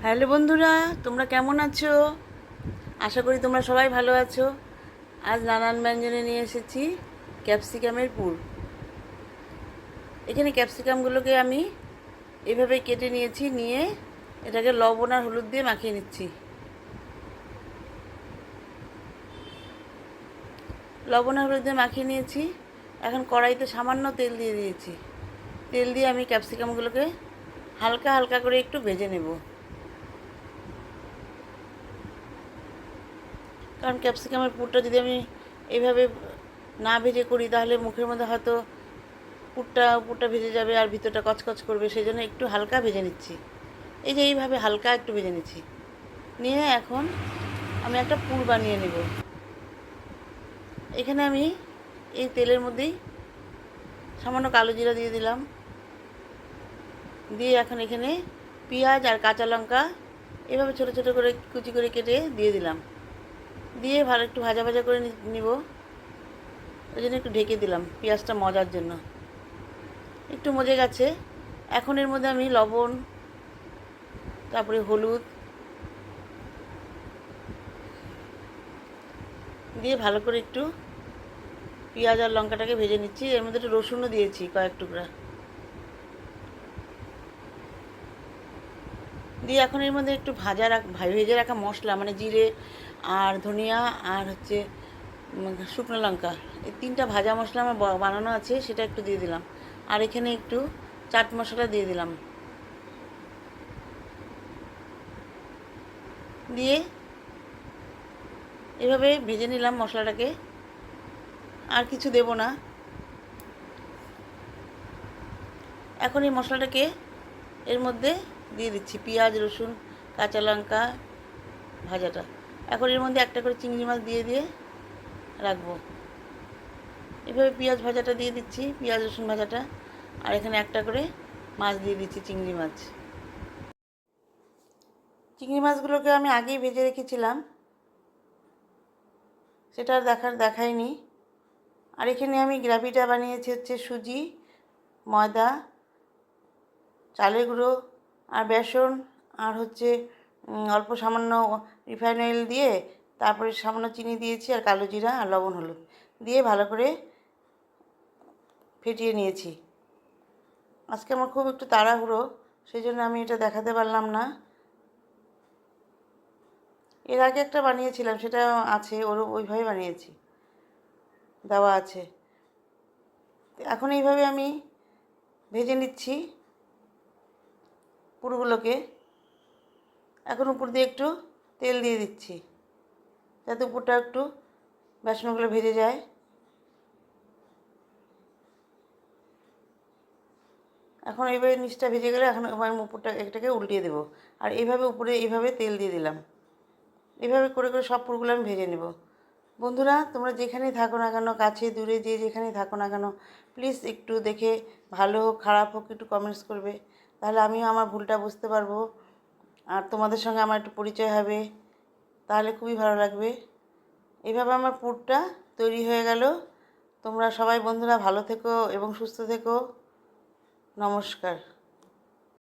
Hello বন্ধুরা, তোমরা কেমন আছো? আশা করি তোমরা সবাই ভালো আছো। আজ নানান ব্যঞ্জনে নিয়ে এসেছি ক্যাপসিকামের পুর। এখানে ক্যাপসিকামগুলোকে আমি এভাবে কেটে নিয়েছি, নিয়ে এটাকে লবণ আর হলুদ দিয়ে মাখিয়ে নিচ্ছি। লবণ আর হলুদ দিয়ে মাখিয়ে নিয়েছি। এখন কড়াইতে সামান্য তেল দিয়ে দিয়েছি। তেল দিয়ে আমি ক্যাপসিকামগুলোকে হালকা হালকা করে একটু ভেজে নেব, কারণ ক্যাপসিকামের পুরটা যদি আমি এইভাবে না ভেজে করি তাহলে মুখের মধ্যে হয়তো পুরটা ভেজে যাবে আর ভিতরটা কচকচ করবে। সেই জন্য একটু হালকা ভেজে নিচ্ছি। এই যে এইভাবে হালকা একটু ভেজে নিচ্ছি, নিয়ে এখন আমি একটা পুর বানিয়ে নেব। এখানে আমি এই তেলের মধ্যেই সামান্য কালো জিরা দিয়ে দিলাম, দিয়ে এখন এখানে পেঁয়াজ আর কাঁচা লঙ্কা এভাবে ছোটো ছোটো করে কুচি করে কেটে দিয়ে দিলাম। দিয়ে ভালো একটু ভাজা ভাজা করে নিব। ওই জন্য একটু ঢেকে দিলাম পেঁয়াজটা মজার জন্য। একটু মজে গেছে। এখন এর মধ্যে আমি লবণ, তারপরে হলুদ দিয়ে ভালো করে একটু পেঁয়াজ আর লঙ্কাটাকে ভেজে নিচ্ছি। এর মধ্যে একটু রসুনও দিয়েছি কয়েক টুকরা, দিয়ে এখন এর মধ্যে একটু ভেজে রাখা মশলা, মানে জিরে আর ধনিয়া আর হচ্ছে শুকনো লঙ্কা, এই তিনটা ভাজা মশলা আমার বানানো আছে, সেটা একটু দিয়ে দিলাম। আর এখানে একটু চাট মশলা দিয়ে দিলাম, দিয়ে এভাবে ভেজে নিলাম মশলাটাকে। আর কিছু দেব না। এখন এই মশলাটাকে এর মধ্যে দিয়ে দিচ্ছি, পেঁয়াজ রসুন কাঁচা লঙ্কা ভাজাটা। এখন এর মধ্যে একটা করে চিংড়ি মাছ দিয়ে দিয়ে রাখবো। এভাবে পেঁয়াজ ভাজাটা দিয়ে দিচ্ছি, পেঁয়াজ রসুন ভাজাটা, আর এখানে একটা করে মাছ দিয়ে দিচ্ছি, চিংড়ি মাছ। চিংড়ি মাছগুলোকে আমি আগেই ভেজে রেখেছিলাম, সেটা আর দেখাইনি। আর এখানে আমি গ্রেভিটা বানিয়েছি হচ্ছে সুজি, ময়দা, চালের গুঁড়ো আর বেসন, আর হচ্ছে অল্প সামান্য রিফাইন অয়েল দিয়ে, তারপরে সামান্য চিনি দিয়েছি আর কালো জিরা আর লবণ হলুদ দিয়ে ভালো করে ফেটিয়ে নিয়েছি। আজকে আমার খুব একটু তাড়াহুড়ো, সেই জন্য আমি এটা দেখাতে পারলাম না। এর আগে একটা বানিয়েছিলাম, সেটা আছে, ওইভাবে বানিয়েছি, দেওয়া আছে। এখন এইভাবে আমি ভেজে নিচ্ছি পুরগুলোকে। এখন উপর দিয়ে একটু তেল দিয়ে দিচ্ছি, যাতে উপরটা একটু বেসনগুলো ভেজে যায়। এখন এইভাবে নিচটা ভেজে গেলে এখন আমি উপরটা এটাকে উল্টিয়ে দেবো। আর এইভাবে উপরে এইভাবে তেল দিয়ে দিলাম। এইভাবে করে করে সব পুরগুলো আমি ভেজে নেব। বন্ধুরা, তোমরা যেখানেই থাকো না কেন, কাছে দূরে যেখানেই থাকো না কেন, প্লিজ একটু দেখে, ভালো হোক খারাপ হোক, একটু কমেন্টস করবে। তাহলে আমিও আমার ভুলটা বুঝতে পারবো, আর তোমাদের সঙ্গে আমার একটু পরিচয় হবে, তাহলে খুবই ভালো লাগবে। এইভাবে আমার পুরটা তৈরি হয়ে গেল। তোমরা সবাই বন্ধুরা ভালো থেকো এবং সুস্থ থেকো। নমস্কার।